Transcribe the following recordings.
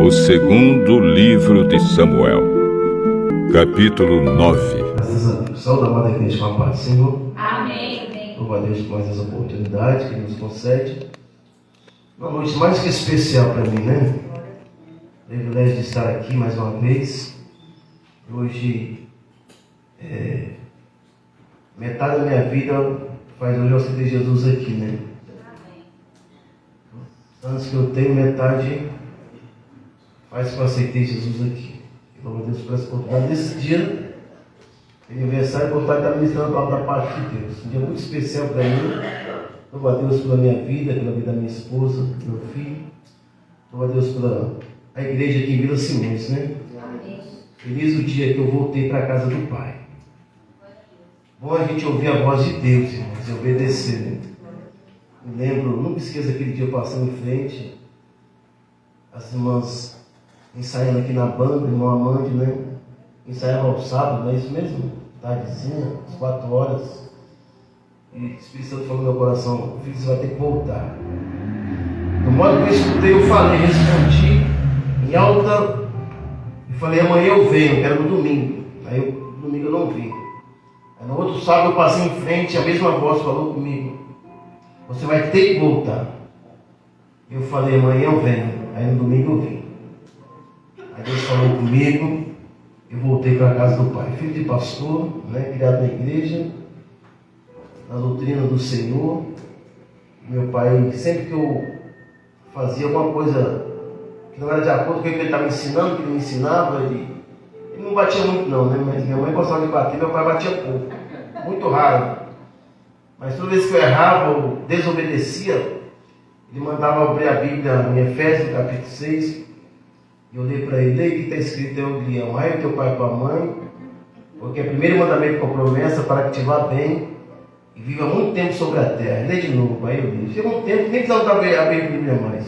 O segundo livro de Samuel, capítulo 9. Graças a Deus. Saúde, amada igreja, com a paz do Senhor. Amém. Louva a Deus por mais essa oportunidade que Ele nos concede. Uma noite mais que especial para mim, né? Privilégio de estar aqui mais uma vez. Hoje, metade da minha vida faz hoje eu aceitar Jesus aqui, né? Antes que eu tenho, metade faz que eu aceitei Jesus aqui. Louva a Deus por essa oportunidade. Nesse dia, aniversário, eu vou estar ministrando a palavra da parte de Deus. Um dia muito especial para mim. Louva a Deus pela minha vida, pela vida da minha esposa, do meu filho. Louva a Deus pela a igreja aqui em Vila Simões, né? Amém. Feliz o dia que eu voltei para a casa do Pai. Bom a gente ouvir a voz de Deus, irmãos, e obedecer, né? Me lembro, nunca esqueço aquele dia eu passando em frente, as irmãs ensaiando aqui na banda, irmão Amande, né? Ensaiava ao sábado, não é isso mesmo? Tardezinha, às 4 horas. E o Espírito Santo falou no meu coração: filho, você vai ter que voltar. No modo que eu escutei, eu falei, respondi em alta e falei: amanhã eu venho, que era no domingo. Aí no domingo eu não vim. Aí no outro sábado eu passei em frente, a mesma voz falou comigo: você vai ter que voltar. Eu falei: amanhã eu venho. Aí no domingo eu vim. Aí Deus falou comigo, eu voltei para a casa do Pai. Filho de pastor, né, criado na igreja, na doutrina do Senhor. Meu pai, sempre que eu fazia alguma coisa que não era de acordo com o que ele estava me ensinando, que ele me ensinava, ele não batia muito não, né? Mas minha mãe gostava de bater, meu pai batia pouco. Muito raro. Mas toda vez que eu errava ou desobedecia, ele mandava abrir a Bíblia em Efésios, capítulo 6. E eu olhei para ele: que está escrito: eu lhe amai o teu pai e tua mãe, porque é o primeiro mandamento com promessa para que te vá bem e viva muito tempo sobre a terra. Lê de novo. Aí eu li. Chegou um tempo que nem precisava abrir a Bíblia mais.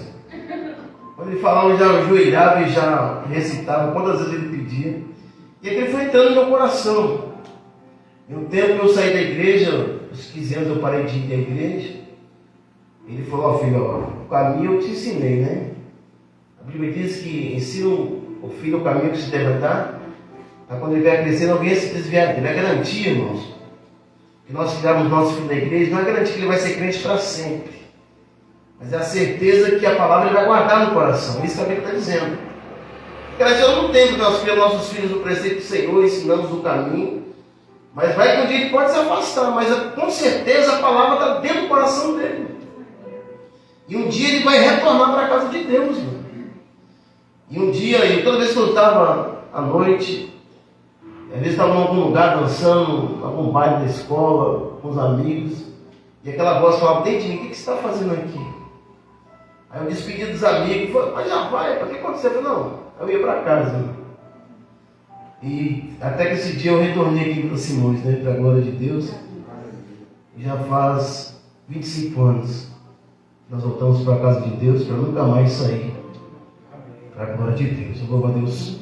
Quando ele falava, eu já ajoelhava e já recitava quantas vezes ele pedia. E aquele foi entrando no meu coração. E um tempo que eu saí da igreja, aos 15 anos eu parei de ir da igreja. Ele falou: filho, o caminho eu te ensinei, né? A Bíblia diz que ensina o filho o caminho que se deve andar, para quando ele vier crescer não venha se desviar dele. É garantia, irmãos, que nós criamos nosso filho na igreja, não é garantia que ele vai ser crente para sempre, mas é a certeza que a palavra ele vai guardar no coração. É isso que a Bíblia está dizendo. Garantia eu não tenho, porque nós criamos nossos filhos no preceito do Senhor, ensinamos o caminho, mas vai que um dia ele pode se afastar, mas com certeza a palavra está dentro do coração dele. E um dia ele vai retornar para a casa de Deus, irmão. E um dia, toda vez que eu estava à noite, às vezes estava em algum lugar dançando, algum baile da escola, com os amigos, e aquela voz falava dentro de mim: o que você está fazendo aqui? Aí eu despedi dos amigos, falei: mas já vai, para que aconteceu? Eu falei: não, eu ia para casa. E até que esse dia eu retornei aqui para Simões, né, para a glória de Deus. E já faz 25 anos nós voltamos para a casa de Deus, para nunca mais sair. Para a glória de Deus. Eu louvo a Deus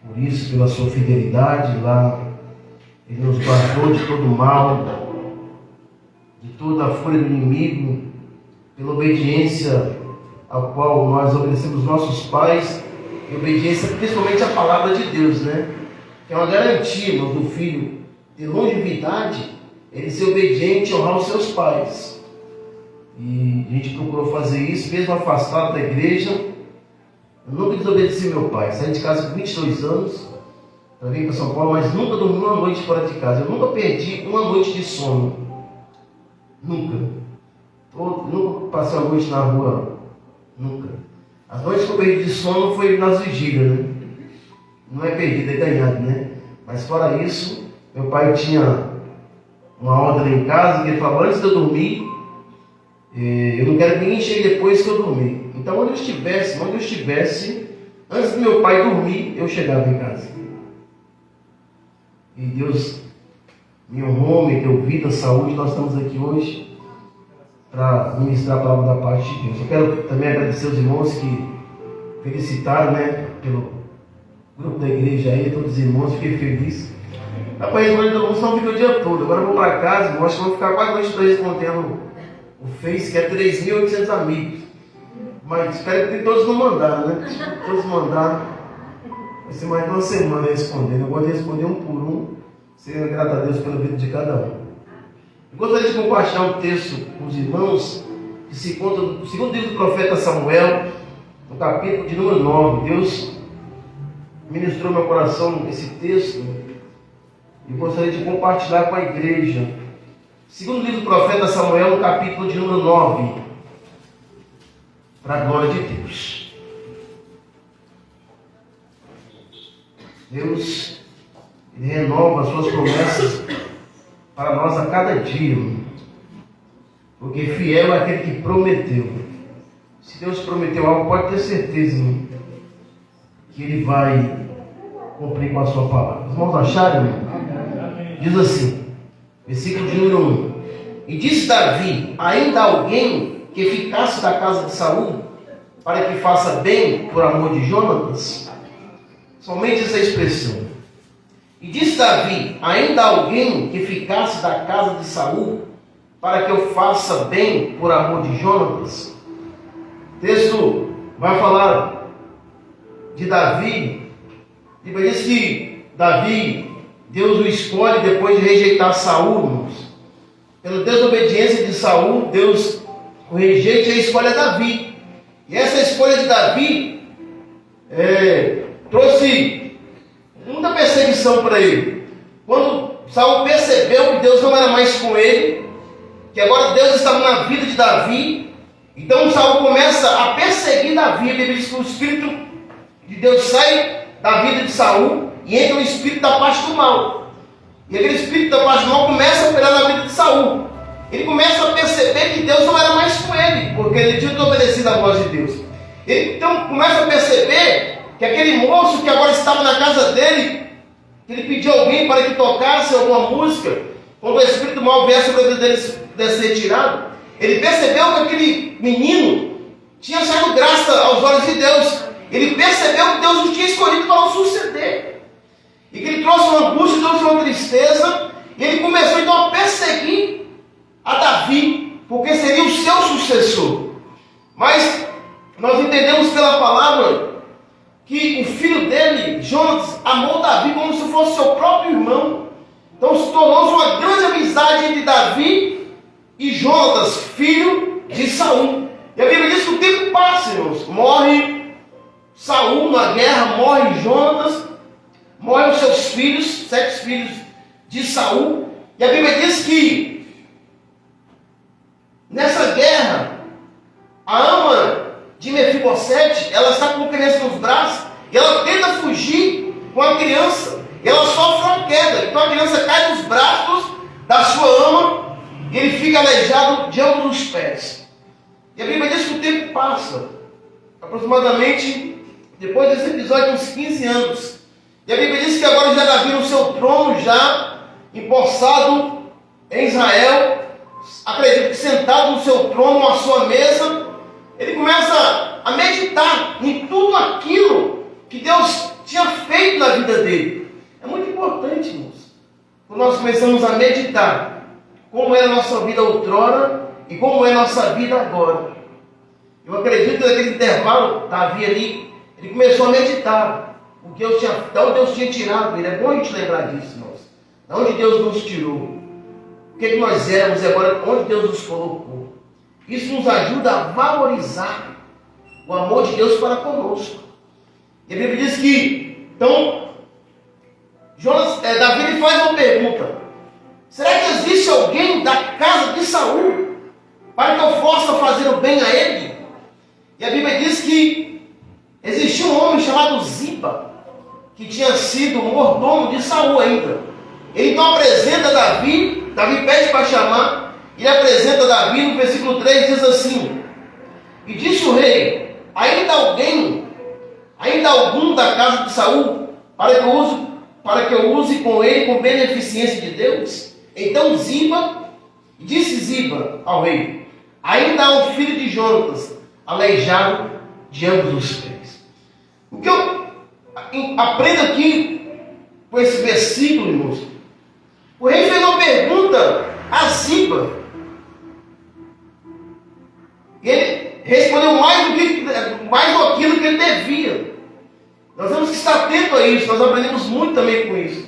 por isso, pela sua fidelidade lá. Ele nos guardou de todo mal, de toda a fúria do inimigo, pela obediência a qual nós obedecemos nossos pais, e obediência principalmente à palavra de Deus, né? Que é uma garantia, irmão, do filho ter longevidade, ele ser obediente e honrar os seus pais. E a gente procurou fazer isso, mesmo afastado da igreja. Eu nunca desobedeci meu pai. Saí de casa com 22 anos para vir para São Paulo, mas nunca dormi uma noite fora de casa. Eu nunca perdi uma noite de sono. Nunca. Nunca passei uma noite na rua. Nunca. As noites que eu perdi de sono foi nas vigílias, né? Não é perdido, é ganhado, né? Mas fora isso, meu pai tinha uma ordem em casa que ele falava: antes de eu dormir, eu não quero que ninguém chegue depois que eu dormir. Então, onde eu estivesse, antes do meu pai dormir, eu chegava em casa. E Deus me honrou, me deu vida, saúde. Nós estamos aqui hoje para ministrar a palavra da parte de Deus. Eu quero também agradecer os irmãos que felicitaram, né, pelo grupo da igreja aí, todos os irmãos, fiquei feliz. Rapaz, mas todo mundo não fica o dia todo. Agora eu vou para casa, acho que vou ficar quase a noite toda respondendo o Face, que é 3.800 amigos. Mas espero que todos não mandaram, né? Todos mandaram. Vai ser mais de uma semana respondendo. Eu gosto de responder um por um. Seja grato a Deus pela vida de cada um. Eu gostaria de compartilhar um texto com os irmãos que se encontra no segundo livro do profeta Samuel, no capítulo de número 9. Deus ministrou meu coração esse texto e gostaria de compartilhar com a igreja. Segundo livro do profeta Samuel, no capítulo de número 9. Para a glória de Deus. Deus, Ele renova as suas promessas para nós a cada dia. Porque fiel é aquele que prometeu. Se Deus prometeu algo, pode ter certeza que Ele vai cumprir com a sua palavra. Os irmãos acharam? Diz assim, versículo de número 1. E disse Davi: ainda alguém que ficasse da casa de Saul, para que faça bem por amor de Jonatas? Somente essa expressão. E disse Davi: ainda alguém que ficasse da casa de Saul, para que eu faça bem por amor de Jonatas? O texto vai falar de Davi. E diz que Davi, Deus o escolhe depois de rejeitar Saul, irmãos. Pela desobediência de Saul, Deus o rejeita e a escolha Davi. E essa escolha de Davi trouxe muita perseguição para ele. Quando Saul percebeu que Deus não era mais com ele, que agora Deus estava na vida de Davi, então Saul começa a perseguir Davi. Ele diz que o Espírito de Deus sai da vida de Saul e entra o Espírito da parte do mal. E aquele Espírito da parte do mal começa a operar na vida de Saul. Ele começa a perceber que Deus não era mais com ele, porque ele tinha desobedecido a voz de Deus. Ele então começa a perceber que aquele moço que agora estava na casa dele, que ele pediu alguém para que tocasse alguma música, quando o espírito mal viesse sobre a vida dele ser retirado, ele percebeu que aquele menino tinha achado graça aos olhos de Deus. Ele percebeu que Deus o tinha escolhido para o suceder. E que ele trouxe uma angústia, trouxe uma tristeza, e ele começou então a perseguir a Davi, porque seria o seu sucessor. Mas nós entendemos pela palavra que o filho dele, Jonatas, amou Davi como se fosse seu próprio irmão. Então se tornou uma grande amizade entre Davi e Jonatas, filho de Saul. E a Bíblia diz que o tempo passa, irmãos. Morre Saul na guerra, morre Jonatas, morrem os seus filhos, 7 filhos de Saul. E a Bíblia diz que nessa guerra, a ama de Mefibosete, ela está com criança nos braços, e ela tenta fugir com a criança, e ela sofre uma queda, então a criança cai nos braços da sua ama, e ele fica aleijado de ambos os pés. E a Bíblia diz que o tempo passa, aproximadamente, depois desse episódio, uns 15 anos, e a Bíblia diz que agora já Davi no seu trono, já empossado em Israel, acredito que sentado no seu trono, à sua mesa, ele começa a meditar em tudo aquilo que Deus tinha feito na vida dele. É muito importante, irmãos, quando nós começamos a meditar como era a nossa vida outrora e como é a nossa vida agora. Eu acredito que naquele intervalo, Davi ali, ele começou a meditar o que Deus tinha, de onde Deus tinha tirado ele. É bom a gente lembrar disso, irmãos. De onde Deus nos tirou. O que nós éramos e agora onde Deus nos colocou. Isso nos ajuda a valorizar o amor de Deus para conosco. E a Bíblia diz que, então, Davi ele faz uma pergunta: será que existe alguém da casa de Saul para que eu possa fazer o bem a ele? E a Bíblia diz que existia um homem chamado Ziba, que tinha sido mordomo de Saul ainda. Ele então apresenta Davi pede para chamar, ele apresenta Davi no versículo 3, diz assim: e disse o rei: ainda algum da casa de Saul, para que eu use com ele com beneficência de Deus? Então disse Ziba ao rei: ainda há um filho de Jonatas, aleijado de ambos os pés. O que eu aprendo aqui com esse versículo, irmãos, o rei fez uma pergunta a Ziba. Ele respondeu mais do aquilo que ele devia. Nós temos que estar atentos a isso. Nós aprendemos muito também com isso.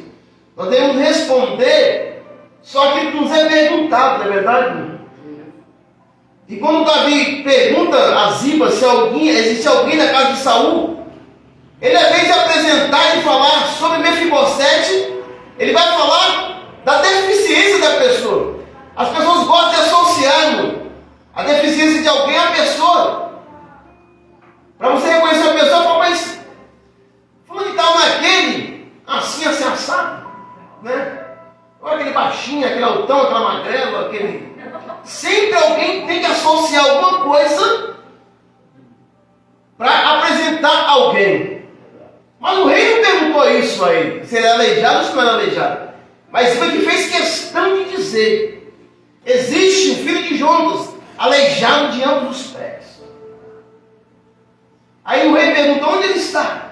Nós devemos responder só aquilo que nos é perguntado, não é verdade? E quando Davi pergunta a Ziba se existe alguém na casa de Saul, ele, ao invés de apresentar e falar sobre Mefibosete, ele vai falar da deficiência da pessoa. As pessoas gostam de associar a deficiência de alguém à pessoa. Para você reconhecer a pessoa, fala, mas fulano de tal não é aquele, assim assado, né? Olha aquele baixinho, aquele altão, aquela magrela, aquele... Sempre alguém tem que associar alguma coisa para apresentar alguém. Mas o rei não perguntou isso a ele, se ele era aleijado ou se não era aleijado. Mas Ziba que fez questão de dizer: existe um filho de Jonas, aleijado de ambos os pés. Aí o rei perguntou: onde ele está?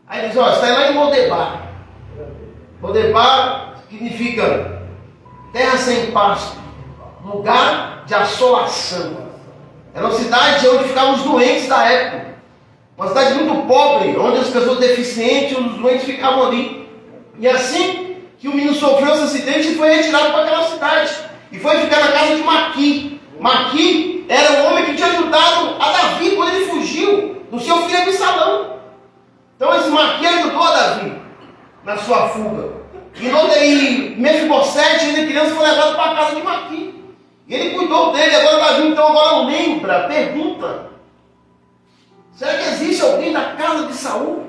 Aí ele diz: ó, está lá em Lodebar. Lodebar significa terra sem pasto, lugar de assolação. Era uma cidade onde ficavam os doentes da época. Uma cidade muito pobre, onde as pessoas deficientes, os doentes ficavam ali. E assim que o menino sofreu esse acidente, ele foi retirado para aquela cidade. E foi ficar na casa de Maqui. Maqui era o homem que tinha ajudado a Davi quando ele fugiu do seu filho Absalão. Então esse Maqui ajudou a Davi na sua fuga. E Mefibosete, ainda criança, foi levado para a casa de Maqui. E ele cuidou dele. Agora Davi então agora lembra, pergunta: será que existe alguém na casa de Saul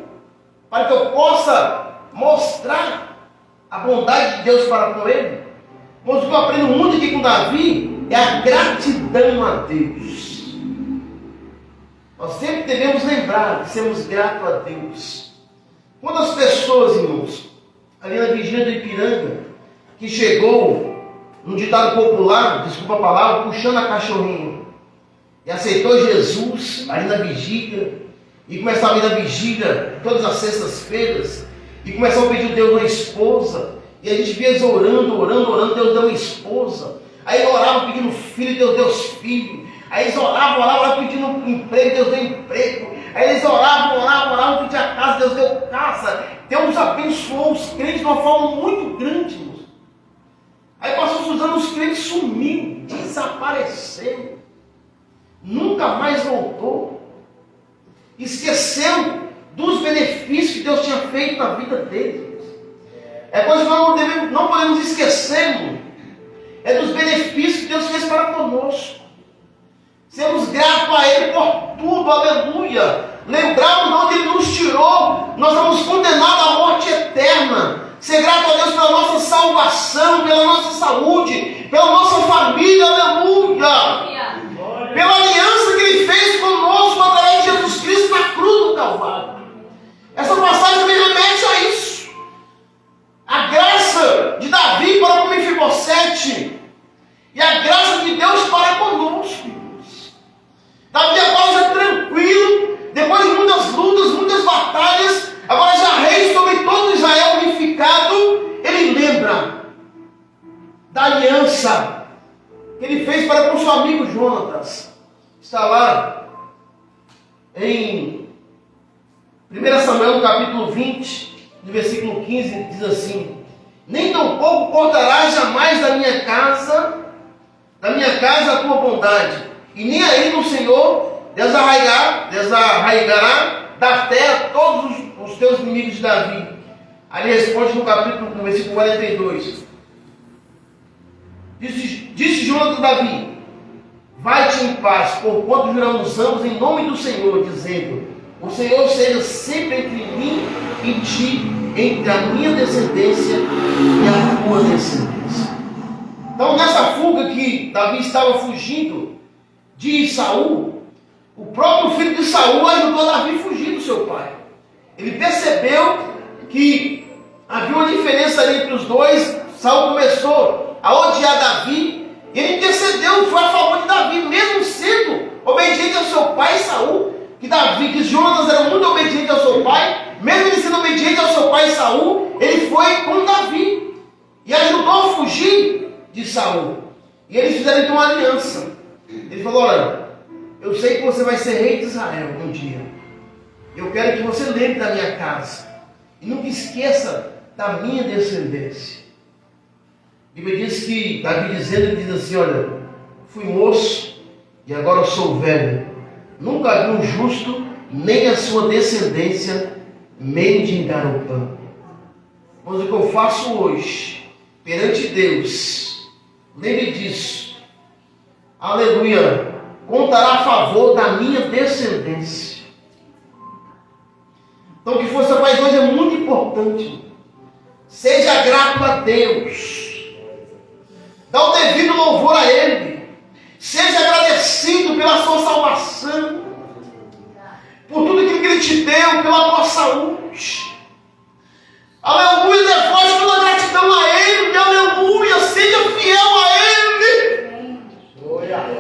para que eu possa mostrar a bondade de Deus para com ele? Mas o que eu aprendo muito aqui com Davi é a gratidão a Deus. Nós sempre devemos lembrar de sermos gratos a Deus. Quando as pessoas, irmãos, ali na vigília do Ipiranga, que chegou, um ditado popular, desculpa a palavra, puxando a cachorrinha, e aceitou Jesus ali na vigília, e começava a ir na vigília todas as sextas-feiras, e começava a pedir a Deus uma esposa, e a gente via eles orando, Deus deu uma esposa. Aí oravam pedindo filho, Deus deu os filhos. Aí eles oravam pedindo emprego, Deus deu emprego. Aí eles oravam pedindo a casa, Deus deu casa. Deus abençoou os crentes de uma forma muito grande, irmãos. Aí passou os anos, os crentes sumiu, desapareceu. Nunca mais voltou. Esqueceu dos benefícios que Deus tinha feito na vida deles. É coisa que nós não podemos esquecer, irmão. É dos benefícios que Deus fez para conosco. Sermos gratos a Ele por tudo, aleluia. Lembrarmos de onde Ele nos tirou. Nós estamos condenados à morte eterna. Ser grato a Deus pela nossa salvação, pela nossa saúde, pela nossa família, aleluia. Pela aliança que Ele fez conosco através de Jesus Cristo na cruz do Calvário. Essa passagem também remete a isso. A graça de Davi para com Mefibosete e a graça de Deus para conosco. Davi agora já tranquilo, depois de muitas lutas, muitas batalhas, agora já rei sobre todo Israel unificado, ele lembra da aliança que ele fez para com seu amigo Jonatas. Está lá em 1 Samuel, capítulo 20, no versículo 15, diz assim: nem tampouco cortarás jamais da minha casa a tua bondade, e nem aí no Senhor desarraigará da terra todos os teus inimigos de Davi. Aí ele responde no versículo 42. Disse Jonatas a Davi: vai-te em paz, porquanto juramos ambos em nome do Senhor, dizendo: o Senhor seja sempre entre mim e ti, entre a minha descendência e a tua descendência. Então, nessa fuga que Davi estava fugindo de Saul, o próprio filho de Saul ajudou Davi a fugir do seu pai. Ele percebeu que havia uma diferença ali entre os dois. Saul começou a odiar Davi, e ele intercedeu, foi a favor de Davi, mesmo sendo obediente ao seu pai Saul. Que Jonas era muito obediente ao seu pai, mesmo ele sendo obediente ao seu pai Saul, ele foi com Davi e ajudou a fugir de Saul. E eles fizeram então uma aliança. Ele falou: olha, Eu sei que você vai ser rei de Israel um dia. Eu quero que você lembre da minha casa. E nunca esqueça da minha descendência. A Bíblia diz que, Davi dizendo, ele diz assim, olha, fui moço e agora eu sou velho. Nunca vi um justo, nem a sua descendência mendigar o pão. Mas o que eu faço hoje, perante Deus, lembre disso. Aleluia. Contará a favor da minha descendência. Então o que você faz hoje é muito importante. Seja grato a Deus. Dá o devido louvor a Ele. Seja agradecido pela sua salvação. Por tudo aquilo que Ele te deu, pela tua saúde. Aleluia, devote toda gratidão a Ele. Aleluia, seja fiel a Ele.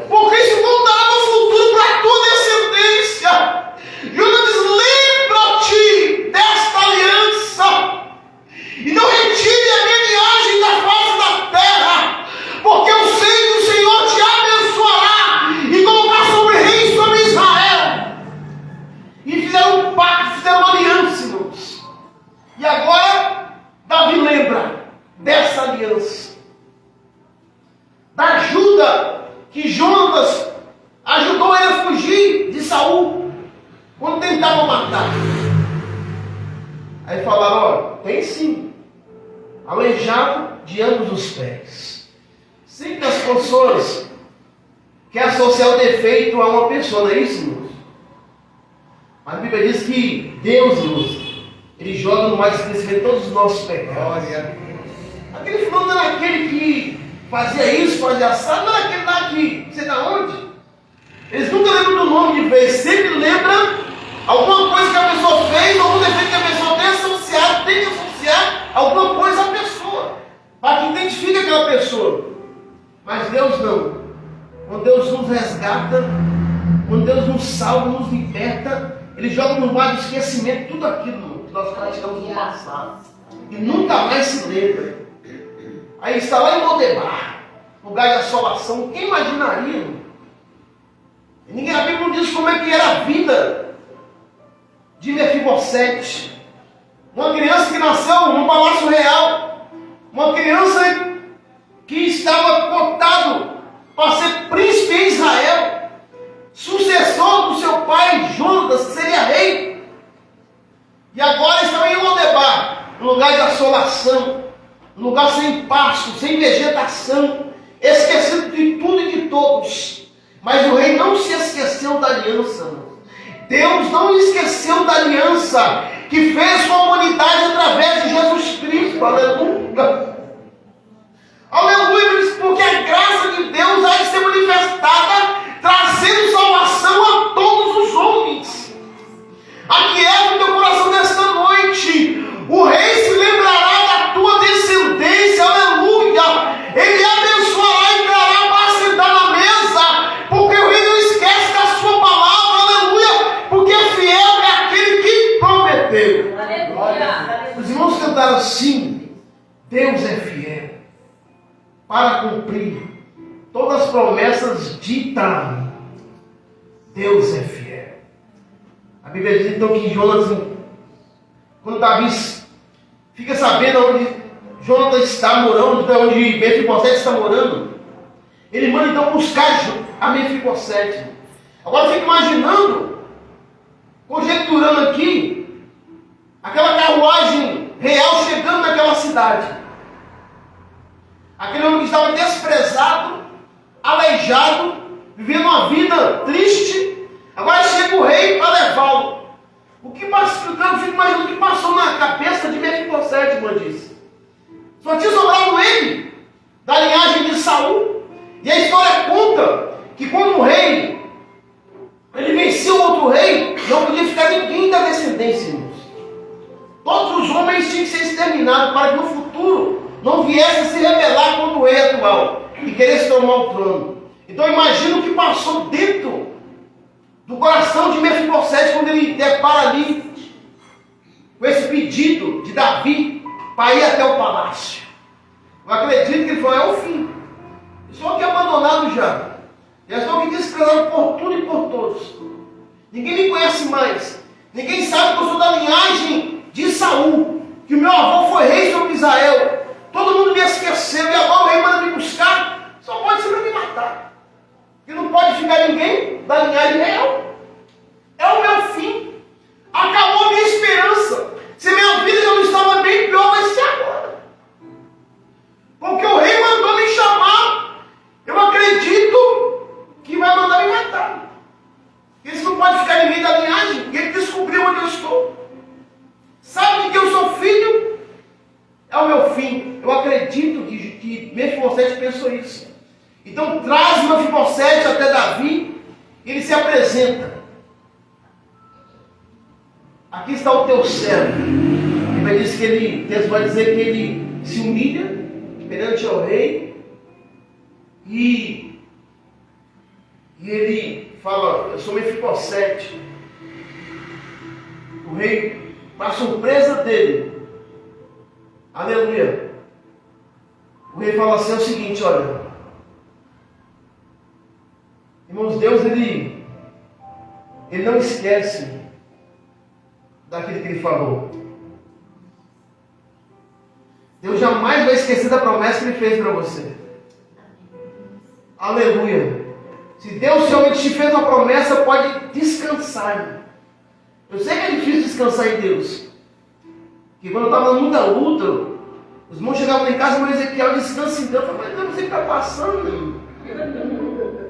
Porque isso voltará no futuro para a tua descendência. Jonas diz, lembra-te desta aliança. E não retire a minha linhagem da face da terra. Porque eu sei que o Senhor te abençoará e colocará sobre reis sobre Israel. E fizeram um pacto, fizeram uma aliança, irmãos. E agora, Davi lembra dessa aliança. Da ajuda que Jonas ajudou ele a fugir de Saul. Quando tentavam matar. Aí falaram, ó, tem sim. Aleijado de ambos os pés. Sempre as pessoas querem associar o defeito a uma pessoa, não é isso, irmãos? Mas a Bíblia diz que Deus, irmãos, Ele joga no mais esquecimento todos os nossos pecados. Aquele fulano não era aquele que fazia isso, fazia assado, não era aquele lá que, você da onde? Eles nunca lembram do nome de vez, sempre lembram alguma coisa que a pessoa fez, algum defeito que a pessoa tem que associar alguma coisa à pessoa, para que identifique aquela pessoa. Mas Deus não. Quando Deus nos resgata, quando Deus nos salva, nos liberta, Ele joga no mar do esquecimento tudo aquilo que nós praticamos no passado. E nunca mais se lembra. Aí está lá em Lodebar, lugar de assolação. Quem imaginaria? E ninguém, a Bíblia não diz como é que era a vida de Mefibosete. Uma criança que nasceu no palácio real. Uma criança que estava cotado para ser príncipe em Israel. Sucessor do seu pai Jonas, que seria rei. E agora estava em Lodebar, um lugar de assolação. Um lugar sem pasto, sem vegetação. Esquecido de tudo e de todos. Mas o rei não se esqueceu da aliança. Deus não esqueceu da aliança que fez com a humanidade através de Jesus Cristo. Aleluia. Aleluia, porque a graça de Deus há de ser manifestada, trazendo salvação a todos os homens. Aquieta o teu coração nesta noite. O rei se lembrará da tua descendência. Aleluia. Ele abençoará e trará para sentar na mesa, porque o rei não esquece da sua palavra. Aleluia. Porque fiel é aquele que prometeu. Aleluia. Os irmãos cantaram assim: Deus é fiel para cumprir todas as promessas ditas. Deus é fiel. A Bíblia diz então que Jonas, quando Davi fica sabendo onde Jonas está morando, onde Mefibosete está morando, ele manda então buscar a Mefibosete. Agora fica imaginando, conjecturando aqui, aquela carruagem real chegando naquela cidade. Aquele homem que estava desprezado, aleijado, vivendo uma vida triste, agora chega o rei para levá-lo. O que passou, eu fico imaginando o que passou na cabeça de Mefibosete, irmã disse. Só tinha sobrado ele, da linhagem de Saul. E a história conta que quando o rei, ele venceu outro rei, não podia ficar ninguém da descendência, irmãos. Todos os homens tinham que ser exterminados para que no futuro não viesse a se rebelar contra o rei atual e queresse tomar o trono. Então imagina o que passou dentro do coração de Mefibosete quando ele depara ali com esse pedido de Davi para ir até o palácio. Eu acredito que ele falou, é o fim. Estou aqui abandonado já. Já estou aqui desprezado por tudo e por todos. Ninguém me conhece mais. Ninguém sabe que eu sou da linhagem de Saul, que o meu avô foi rei sobre Israel. Todo mundo me esqueceu e agora o rei manda me buscar. Só pode ser para me matar. E não pode ficar ninguém da linhagem real. É o meu fim. Acabou a minha esperança. Se minha vida já não estava bem, pior vai ser agora. Porque o rei mandou me chamar. Eu acredito que vai mandar me matar. Isso não pode ficar ninguém da linhagem. Ele descobriu onde eu estou. Sabe de que eu sou filho? É o meu fim. Eu acredito que Mefibosete pensou isso. Então traz Mefibosete até Davi. Ele se apresenta. Aqui está o teu servo. Deus vai dizer que ele se humilha perante o rei. E ele fala, eu sou Mefibosete. O rei, para surpresa dele, aleluia, o rei fala assim, é o seguinte, olha, irmãos, Deus ele não esquece daquilo que ele falou. Deus jamais vai esquecer da promessa que ele fez para você. Aleluia. Se Deus realmente te fez uma promessa, pode descansar. Eu sei que é difícil descansar em Deus. Porque quando eu estava muita luta, os irmãos chegavam lá em casa e falavam, Ezequiel, descansa em Deus. Eu falei, mas Deus, você está passando.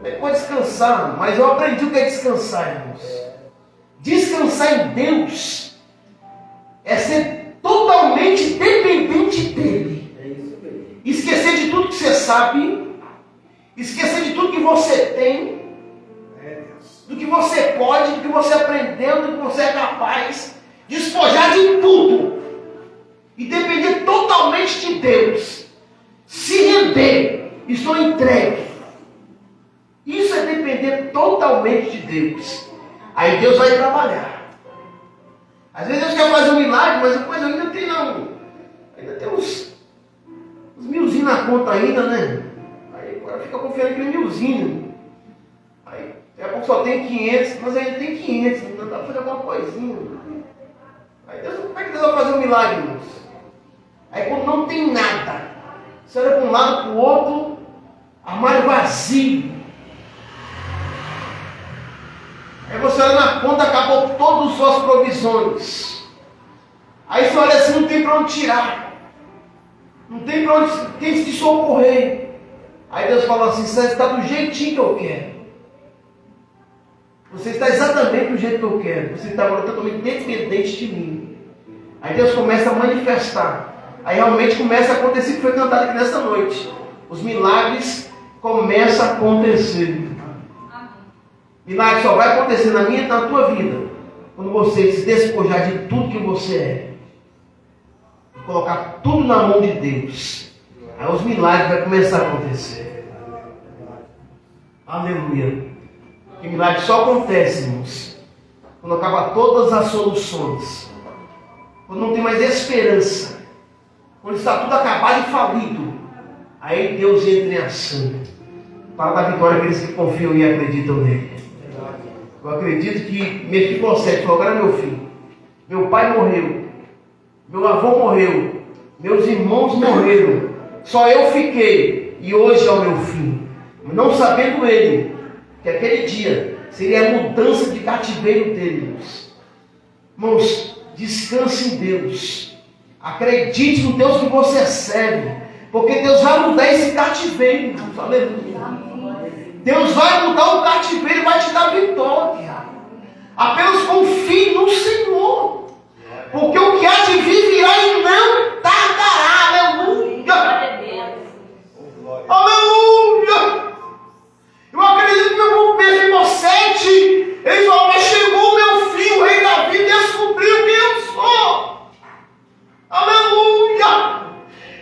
Ele pode descansar, mas eu aprendi o que é descansar, irmãos. Descansar em Deus é ser totalmente dependente dEle. Esquecer de tudo que você sabe, esquecer de tudo que você tem, do que você pode, do que você aprendeu, do que você é capaz, despojar de tudo e depender totalmente de Deus. Se render, estou entregue. Isso é depender totalmente de Deus. Aí Deus vai trabalhar. Às vezes Deus quer fazer um milagre, mas depois eu ainda tenho ainda tem uns milzinhos na conta ainda, né? Aí agora fica confiando aquele milzinho. Aí daqui a pouco só tem 500, mas ainda tem 500, não dá para fazer alguma coisinha. Aí Deus, como é que Deus vai fazer um milagre, irmãos? Aí quando não tem nada, você olha para um lado, para o outro, armário vazio. Aí você olha na conta, acabou todas as suas provisões. Aí você olha assim, não tem para onde tirar. Não tem para onde, quem te socorrer. Aí Deus fala assim, você está do jeitinho que eu quero. Você está exatamente do jeito que eu quero. Você está agora totalmente dependente de mim. Aí Deus começa a manifestar. Aí realmente começa a acontecer o que foi cantado aqui nesta noite. Os milagres começam a acontecer. Milagre só vai acontecer na minha e na tua vida quando você se despojar de tudo que você é e colocar tudo na mão de Deus. Aí os milagres vão começar a acontecer. Aleluia. E milagre só acontece, irmãos, quando acaba todas as soluções, quando não tem mais esperança, quando está tudo acabado e falido. Aí Deus entra em ação para dar vitória àqueles que confiam e acreditam nele. Eu acredito que Mefibosete falou, agora meu filho, meu pai morreu, meu avô morreu, meus irmãos morreram, só eu fiquei, e hoje é o meu fim. Não sabendo ele, que aquele dia seria a mudança de cativeiro dele. Irmãos, descanse em Deus, acredite no Deus que você serve, porque Deus vai mudar esse cativeiro, irmãos. Aleluia. Deus vai mudar o cativeiro e vai te dar vitória. Apenas confie no Senhor. Porque o que há de vir virá e não tardará. Aleluia. Aleluia. Eu acredito que meu Mefibosete, ele falou, mas chegou o meu filho, o rei Davi, descobriu quem eu sou. Aleluia.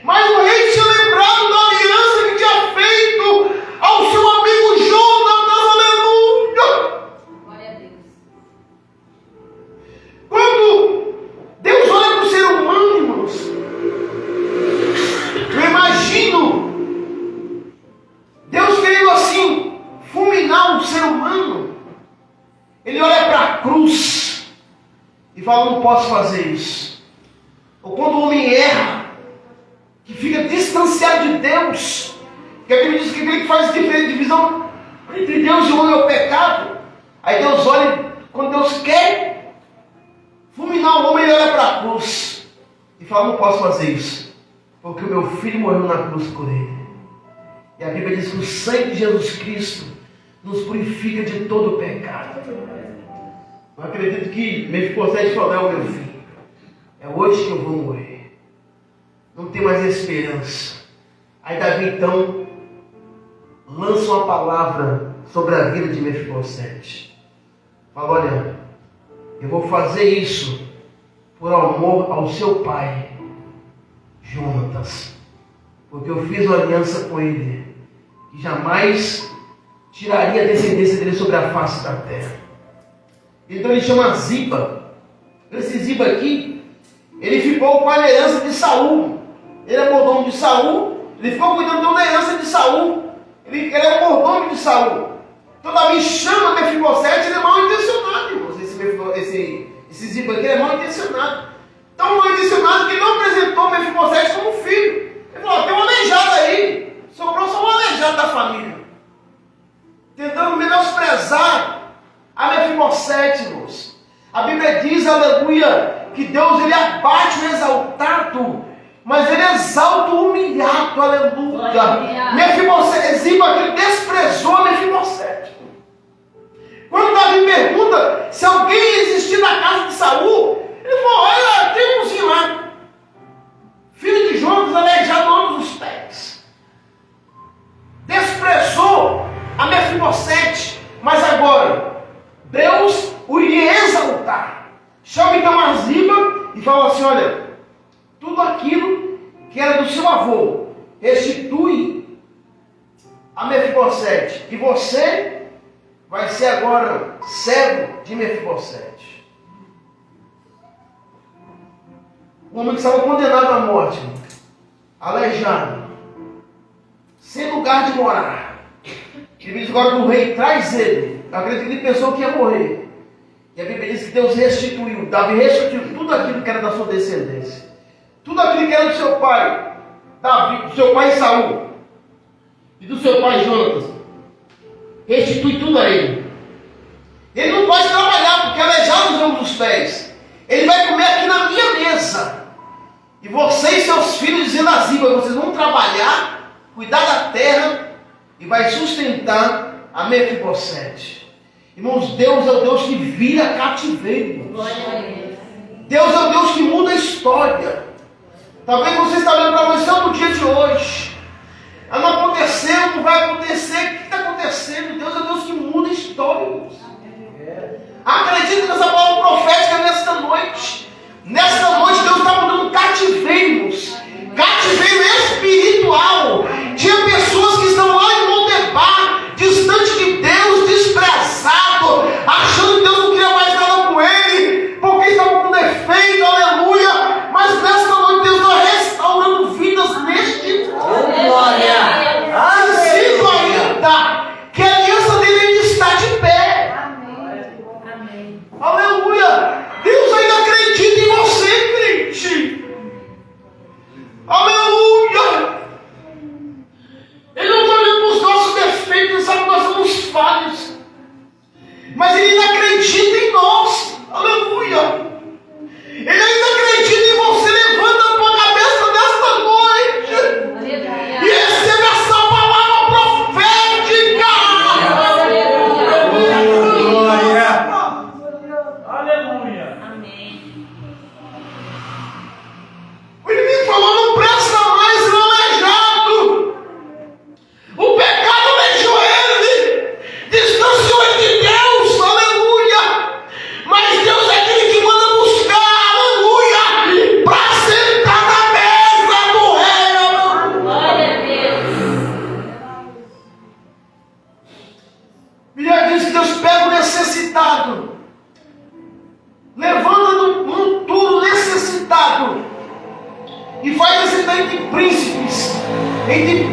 Mas o rei tinha lembrado da aliança que tinha feito ao seu amigo Jonatas, aleluia! Glória a Deus. e fala, não posso fazer isso. Ou quando o homem erra, que fica distanciado de Deus, porque a Bíblia diz que aquele que faz divisão entre Deus e o homem é o pecado. Aí Deus olha, quando Deus quer fulminar o homem, ele olha para a cruz e fala, não posso fazer isso, porque o meu filho morreu na cruz por ele. E a Bíblia diz que o sangue de Jesus Cristo nos purifica de todo o pecado. Eu acredito que Mefibosete falou, é o meu filho, é hoje que eu vou morrer, não tem mais esperança. Aí Davi então lança uma palavra sobre a vida de Mefibosete. Fala, olha, eu vou fazer isso por amor ao seu pai, Jonatas, porque eu fiz uma aliança com ele, que jamais tiraria a descendência dele sobre a face da terra. Então ele chama Ziba. Esse Ziba aqui, ele ficou com a herança de Saul. Ele é mordomo de Saul, ele ficou cuidando da herança de Saul. Ele é o mordomo de Saul. Então Davi chama Mefibosete, ele é mal intencionado, irmãos. Esse Ziba aqui é mal intencionado. Tão mal intencionado que ele não apresentou Mefibosete como filho. Ele falou, tem um aleijado aí, sobrou só um aleijado da família. Tentando menosprezar a Mefibosete, irmãos. A Bíblia diz, aleluia, que Deus ele abate o exaltado, mas ele exalta o humilhado, aleluia. Mefibosete, Ziba, ele desprezou a Mefibosete. Quando Davi pergunta se alguém existia na casa de Saul, ele falou, olha, tem umzinho lá, filho de Jonas, aleijado ambos os pés. Desprezou a Mefibosete, mas agora Deus o iria exaltar. Chama então a Ziba e fala assim, olha, tudo aquilo que era do seu avô, restitui a Mefibosete, e você vai ser agora servo de Mefibosete. Um homem que estava condenado à morte, aleijado, sem lugar de morar. Ele diz agora que o rei traz ele. Eu acredito que ele pensou que ia morrer. E a Bíblia diz que Deus restituiu. Davi restituiu tudo aquilo que era da sua descendência. Tudo aquilo que era do seu pai, Davi, do seu pai Saul e do seu pai Jonatas. Restitui tudo a ele. Ele não pode trabalhar, porque aleijado os ombros dos pés. Ele vai comer aqui na minha mesa. E você e seus filhos, dizendo a Ziba, vocês vão trabalhar, cuidar da terra e vai sustentar a Mefibosete. Irmãos, Deus é o Deus que vira cativeiro. Deus é o Deus que muda a história. Talvez você está olhando para você no dia de hoje. Não aconteceu, não vai acontecer. O que está acontecendo? Deus é o Deus que muda a história. Acredite nessa palavra profética nesta noite. Nesta noite Deus está mudando cativeiros. Cativeiro espiritual. Tinha pessoas que estão lá em Lodebar, distante de Deus, desprezado, achando que Deus não queria mais nada com ele, porque estavam com defeito, aleluia. Mas nesta noite Deus está restaurando vidas neste glória. Dizendo ainda que a aliança dele ainda está de pé. Amém. Aleluia. Deus ainda acredita em você, crente. Aleluia. Ele não está olhando para os nossos defeitos, ele sabe que nós somos falhos. Mas ele ainda acredita em nós. Aleluia. Ele ainda acredita em você. Levanta a tua cabeça nesta noite. Aleluia. E recebe essa palavra profética. Aleluia. Aleluia. Amém. O inimigo falou, não presta mais, não é aleijado. O pecado aleijou ele, distanciou ele de Deus, aleluia. Mas Deus é aquele que manda buscar, aleluia, para sentar na mesa do rei. Glória a Deus. Bíblia diz que Deus pega o necessitado, levanta no monturo necessitado e faz assentar entre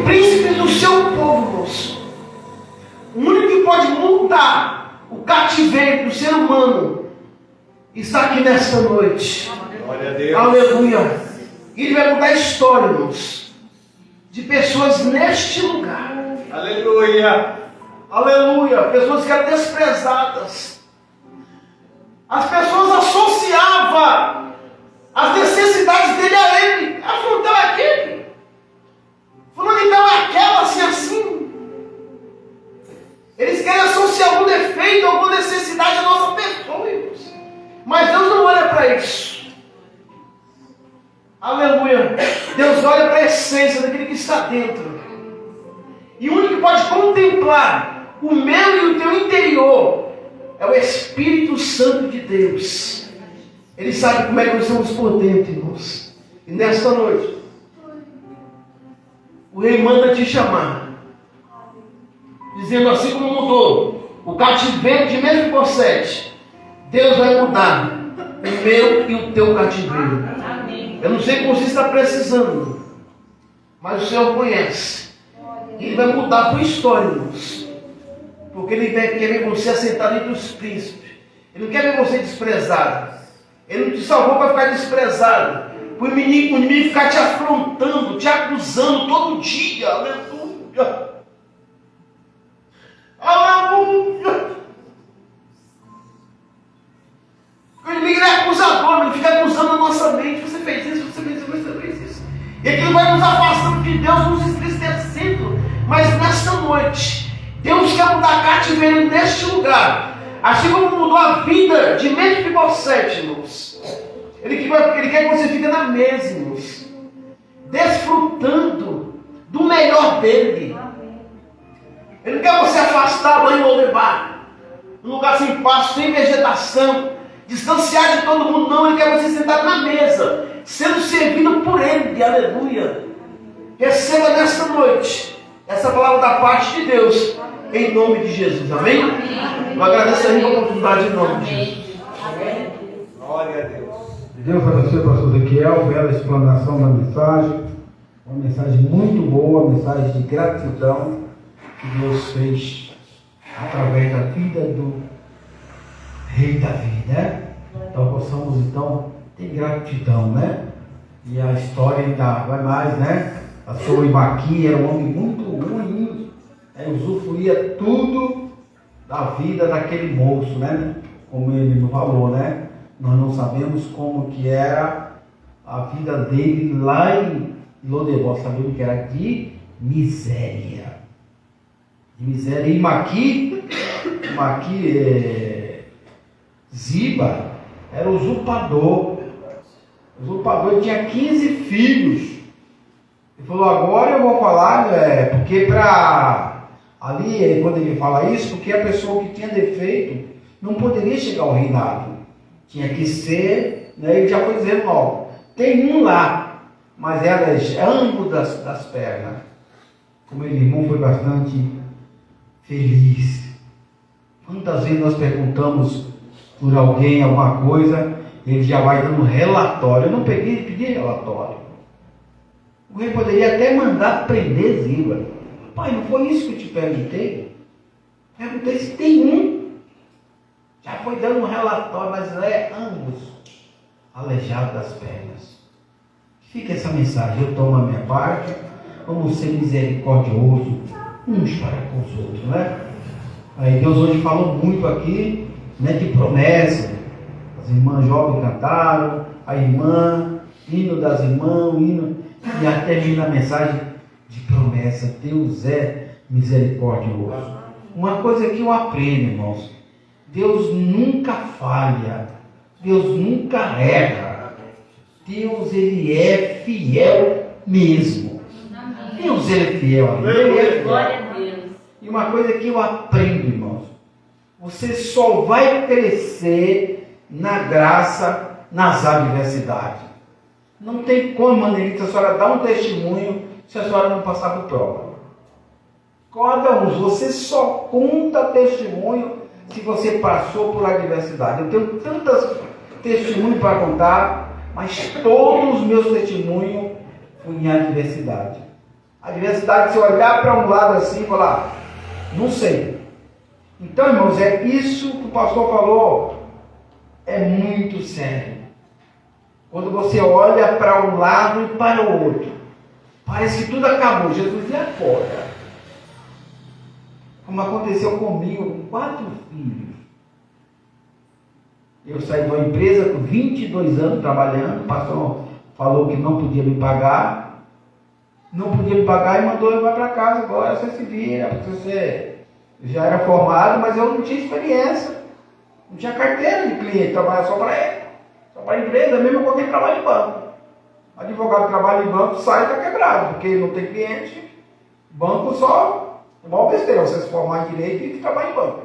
príncipes do seu povo, moço. O único que pode mudar o cativeiro do ser humano está aqui nesta noite. Glória a Deus. Aleluia. Ele vai mudar a história, irmãos, de pessoas neste lugar. Aleluia. Aleluia. Pessoas que eram desprezadas. As pessoas associavam as necessidades dele a ele. A frontal é aquele. Falando então é aquela, assim. Eles querem associar algum defeito, alguma necessidade à nossa pessoa, irmãos. Mas Deus não olha para isso. Aleluia. Deus olha para a essência daquele que está dentro. E o único que pode contemplar o meu e o teu interior é o Espírito Santo de Deus. Ele sabe como é que nós estamos por dentro, irmãos. E nesta noite, o rei manda te chamar, dizendo assim como mudou o cativeiro de Mefibosete, Deus vai mudar o meu e o teu cativeiro. Eu não sei o que você está precisando, mas o Senhor conhece. Ele vai mudar a tua história, irmãos. Porque Ele quer ver você assentado entre os príncipes. Ele não quer ver você desprezado. Ele não te salvou para ficar desprezado. Para o inimigo ficar te afrontando, te acusando todo dia. Aleluia. Aleluia. O inimigo é acusador, ele fica acusando a nossa mente. Você fez isso, você fez isso, você fez isso. E aquilo vai nos afastando de Deus, nos entristecendo. Mas nesta noite, Deus quer mudar cativeiro neste lugar. Assim como mudou a vida de Mefibosete, irmãos. Ele quer que você fique na mesa, irmãos, desfrutando do melhor dele. Ele não quer você afastado em Lodebar, num lugar sem pasto, sem vegetação, distanciado de todo mundo. Não, Ele quer você sentado na mesa, sendo servido por Ele. Aleluia. Receba nesta noite essa palavra da parte de Deus, em nome de Jesus. Amém? Eu agradeço a minha oportunidade em nome de Jesus. Glória a Deus. Deus abençoe, pastor Ezequiel, bela explanação da mensagem, uma mensagem muito boa, uma mensagem de gratidão que Deus fez através da vida do Rei Davi, né? Então possamos então ter gratidão, né? E a história ainda vai mais, né? A sua Imaqui era um homem muito ruim, usufruía tudo da vida daquele moço, né? Como ele me falou, né? Nós não sabemos como que era a vida dele lá em Lodebar. Sabemos que era de miséria. De miséria. E Maqui, Ziba, era usurpador. O usurpador tinha 15 filhos. Ele falou, agora eu vou falar, porque ali, quando ele fala isso, porque a pessoa que tinha defeito não poderia chegar ao reinado. Tinha que ser, né? Ele já foi dizendo logo, tem um lá, mas era ambos das pernas. Como ele irmão foi bastante feliz. Quantas vezes nós perguntamos por alguém alguma coisa, ele já vai dando relatório. Eu não pedi relatório. O rei poderia até mandar prender Ziba. Pai, não foi isso que eu te perguntei? Perguntei se tem um. Já foi dando um relatório, mas ambos aleijados das pernas. Fica essa mensagem, eu tomo a minha parte, vamos ser misericordiosos uns para com os outros, né? Aí Deus hoje falou muito aqui, né, de promessa. As irmãs jovens cantaram, a irmã, hino das irmãs, e até termina a mensagem de promessa. Deus é misericordioso. Uma coisa que eu aprendo, irmãos, Deus nunca falha, Deus nunca erra. Deus, Ele é fiel mesmo. Deus, Ele é fiel. Ele é fiel. Glória a Deus. E uma coisa que eu aprendo, irmãos, você só vai crescer na graça, nas adversidades. Não tem como, Manelita, a senhora dar um testemunho se a senhora não passar por prova. Cada um, você só conta testemunho se você passou por adversidade. Eu tenho tantos testemunhos para contar, mas todos os meus testemunhos foram em adversidade. Adversidade, se eu olhar para um lado assim e falar, não sei. Então, irmãos, é isso que o pastor falou. é muito sério. Quando você olha para um lado e para o outro, parece que tudo acabou. Jesus e agora? Como aconteceu comigo, com 4 filhos. Eu saí de uma empresa com 22 anos trabalhando, o pastor falou que não podia me pagar. Não podia me pagar e mandou eu ir para casa. Agora você se vira, porque você já era formado, mas eu não tinha experiência. Não tinha carteira de cliente, trabalhava só para ele. Só para a empresa, mesmo com quem trabalha em banco. Advogado que trabalha em banco sai e está quebrado, porque não tem cliente. Banco só, igual besteira, você se formar em direito e trabalhar em banco.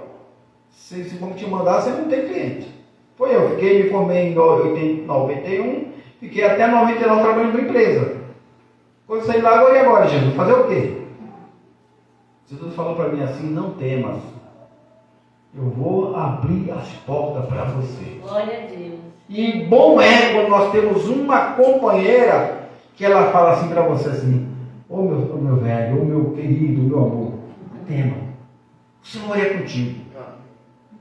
Se o banco te mandar, você não tem cliente. Foi eu, me formei em 91, fiquei até 99 trabalhando na empresa. Quando eu saí lá, e agora, Jesus? Fazer o quê? Jesus falou para mim assim: não temas, eu vou abrir as portas para você. Glória a Deus. E bom é quando nós temos uma companheira que ela fala assim para você assim: ô meu velho, ô meu querido, meu amor, não tema, o Senhor é contigo.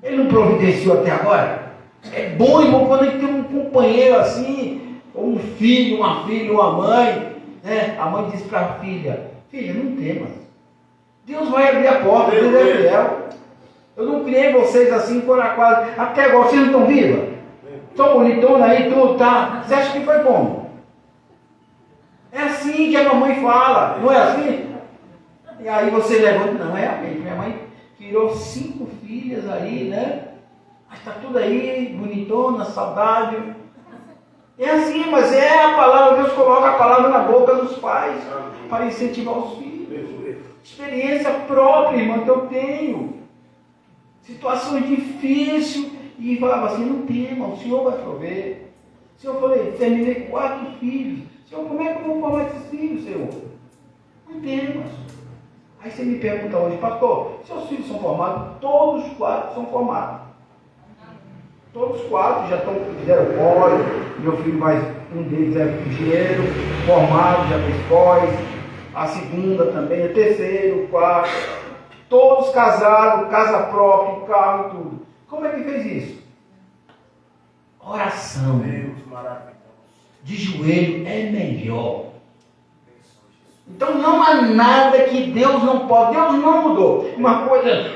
Ele não providenciou até agora? É bom, irmão, quando a gente tem um companheiro assim, ou um filho, uma filha, uma mãe, né? A mãe diz para a filha: filha, não temas, Deus vai abrir a porta, Deus é fiel. Eu não criei vocês assim, por quase, até agora vocês não estão vivas? Estão bonitona aí, tudo, tá? Você acha que foi como? É assim que a mamãe fala, não é assim? E aí você levanta, não, é amém. Minha mãe tirou 5 filhas aí, né? Mas tá tudo aí, bonitona, saudável. É assim, mas é a palavra, Deus coloca a palavra na boca dos pais para incentivar os filhos. Experiência própria, irmão, que eu tenho. Situações difíceis, e falava assim: não tema, o Senhor vai prover. Senhor, eu falei, terminei 4 filhos. Senhor, como é que eu vou formar esses filhos, Senhor? Não temas. Aí você me pergunta hoje: pastor, seus filhos são formados? Todos os 4 são formados. Todos os 4 já fizeram pós. Meu filho um deles é engenheiro, formado, já fez pós. A segunda também, a terceiro, 4. Todos casados, casa própria, carro e tudo. Como é que fez isso? Oração. Deus maravilhoso. De joelho é melhor. Então não há nada que Deus não pode. Deus não mudou. Uma coisa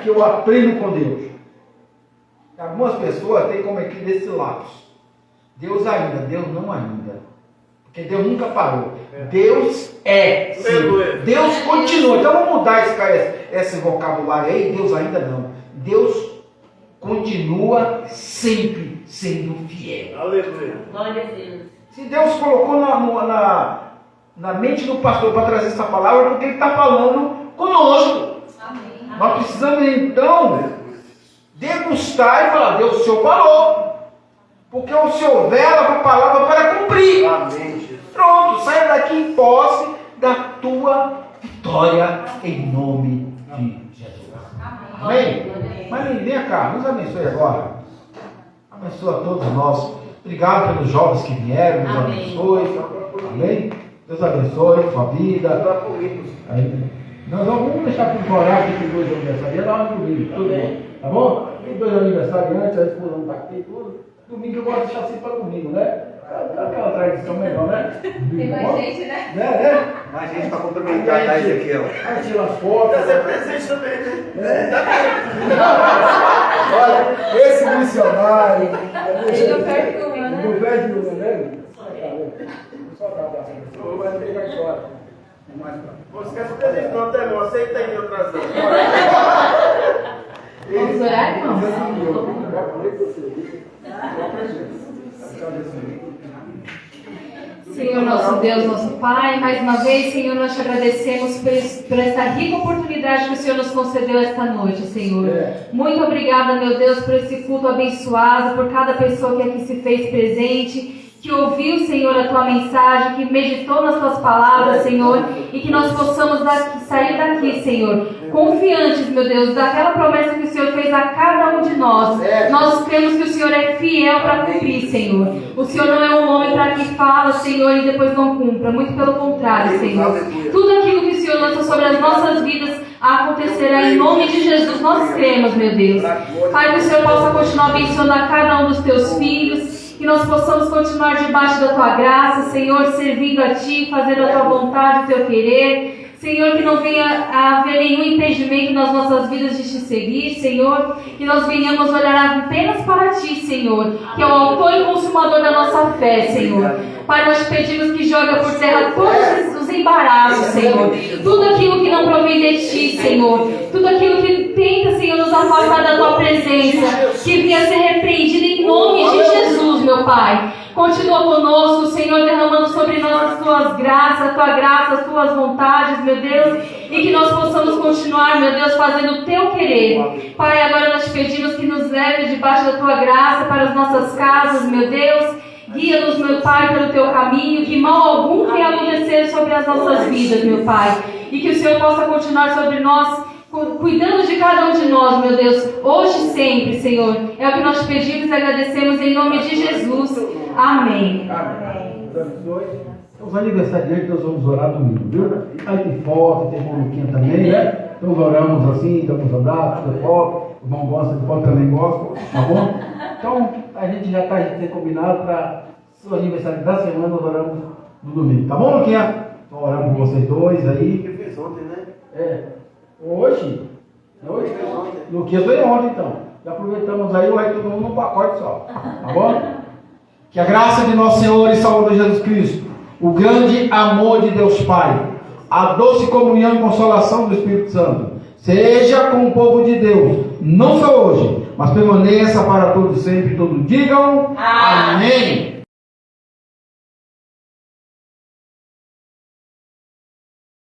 que eu aprendo com Deus: algumas pessoas têm cometido esse lapso. Deus ainda, Deus não ainda. Porque Deus nunca parou. Deus é. Sim. Deus continua. Então vamos mudar esse vocabulário aí. Deus ainda não. Deus continua sempre sendo fiel. Aleluia. Glória a Deus. Se Deus colocou na mente do pastor para trazer essa palavra, porque Ele está falando conosco. Amém. Nós precisamos então degustar e falar: Deus, o Senhor falou. Porque o Senhor vela com a palavra para cumprir. Amém, Jesus. Pronto, saia daqui em posse da tua vitória em nome de Jesus. Amém? Mas vem cá, nos abençoe agora. Abençoa todos nós. Obrigado pelos jovens que vieram, nos abençoe. Amém? Deus abençoe sua vida. Aí, nós vamos deixar para orar aqui com 2 aniversariantes lá no domingo. Tudo bom? Tá bom? Tem 2 aniversariantes, a esposa não está aqui, tudo. Domingo eu gosto de deixar assim para domingo, né? Aquela tradição melhor, né? Tem mais gente, né? Né? Mais gente para cumprimentar a Ezequiel. Aí tira as fotos. Você é presente também, né? Olha, esse missionário. Ele não perde uma, né? Não perde uma, né? Só dá abraço. Vai pegar e chora. Você quer presente, não tem, irmão. Aceita aí outra ação. Vamos orar, irmãos? Senhor nosso Deus, nosso Pai, mais uma vez, Senhor, nós te agradecemos por essa rica oportunidade que o Senhor nos concedeu esta noite, Senhor. Muito obrigada, meu Deus, por esse culto abençoado, por cada pessoa que aqui se fez presente. que ouviu, Senhor, a tua mensagem, que meditou nas tuas palavras, Senhor, e que nós possamos sair daqui, Senhor, confiantes, meu Deus, daquela promessa que o Senhor fez a cada um de nós. Nós cremos que o Senhor é fiel para cumprir, Senhor. O Senhor não é um homem para que fala, Senhor, e depois não cumpra. Muito pelo contrário, Senhor. Tudo aquilo que o Senhor lança sobre as nossas vidas acontecerá em nome de Jesus. Nós cremos, meu Deus. Pai, que o Senhor possa continuar abençoando a cada um dos teus filhos. Que nós possamos continuar debaixo da tua graça, Senhor, servindo a ti, fazendo a tua vontade, o teu querer. Senhor, que não venha a haver nenhum impedimento nas nossas vidas de te seguir, Senhor. Que nós venhamos olhar apenas para ti, Senhor, que é o autor e consumador da nossa fé, Senhor. Pai, nós te pedimos que joga por terra todos os embaraços, Senhor. Tudo aquilo que não provém de ti, Senhor. Tudo aquilo que tenta, Senhor, nos afastar da tua presença. Que venha ser repreendido em nome de Jesus, meu Pai. Continua conosco, Senhor, derramando sobre nós as tuas graças, a tua graça, as tuas vontades, meu Deus. E que nós possamos continuar, meu Deus, fazendo o teu querer. Pai, agora nós te pedimos que nos leve debaixo da tua graça para as nossas casas, meu Deus. Guia-nos, meu Pai, pelo teu caminho, que mal algum venha acontecer sobre as nossas vidas, meu Pai. E que o Senhor possa continuar sobre nós, cuidando de cada um de nós, meu Deus, hoje e sempre, Senhor. É o que nós te pedimos e agradecemos em nome de Jesus. Amém. Amém. Os aniversariantes nós vamos orar domingo, viu? Aí tem foto, tem irmão Luquinha também, né? Então oramos assim, damos abraços, tem foto. O irmão gosta de foto, também gosta, tá bom? Então a gente já está combinado para o aniversário da semana, nós oramos no domingo, tá bom, Luquinha? Então oramos por vocês dois aí. Que fez ontem, né? Hoje? Luquinha foi ontem, então. Já aproveitamos aí, vai todo mundo num pacote só, tá bom? Que a graça de nosso Senhor e Salvador Jesus Cristo, o grande amor de Deus Pai, a doce comunhão e consolação do Espírito Santo, seja com o povo de Deus, não só hoje, mas permaneça para todos sempre. Todos digam amém.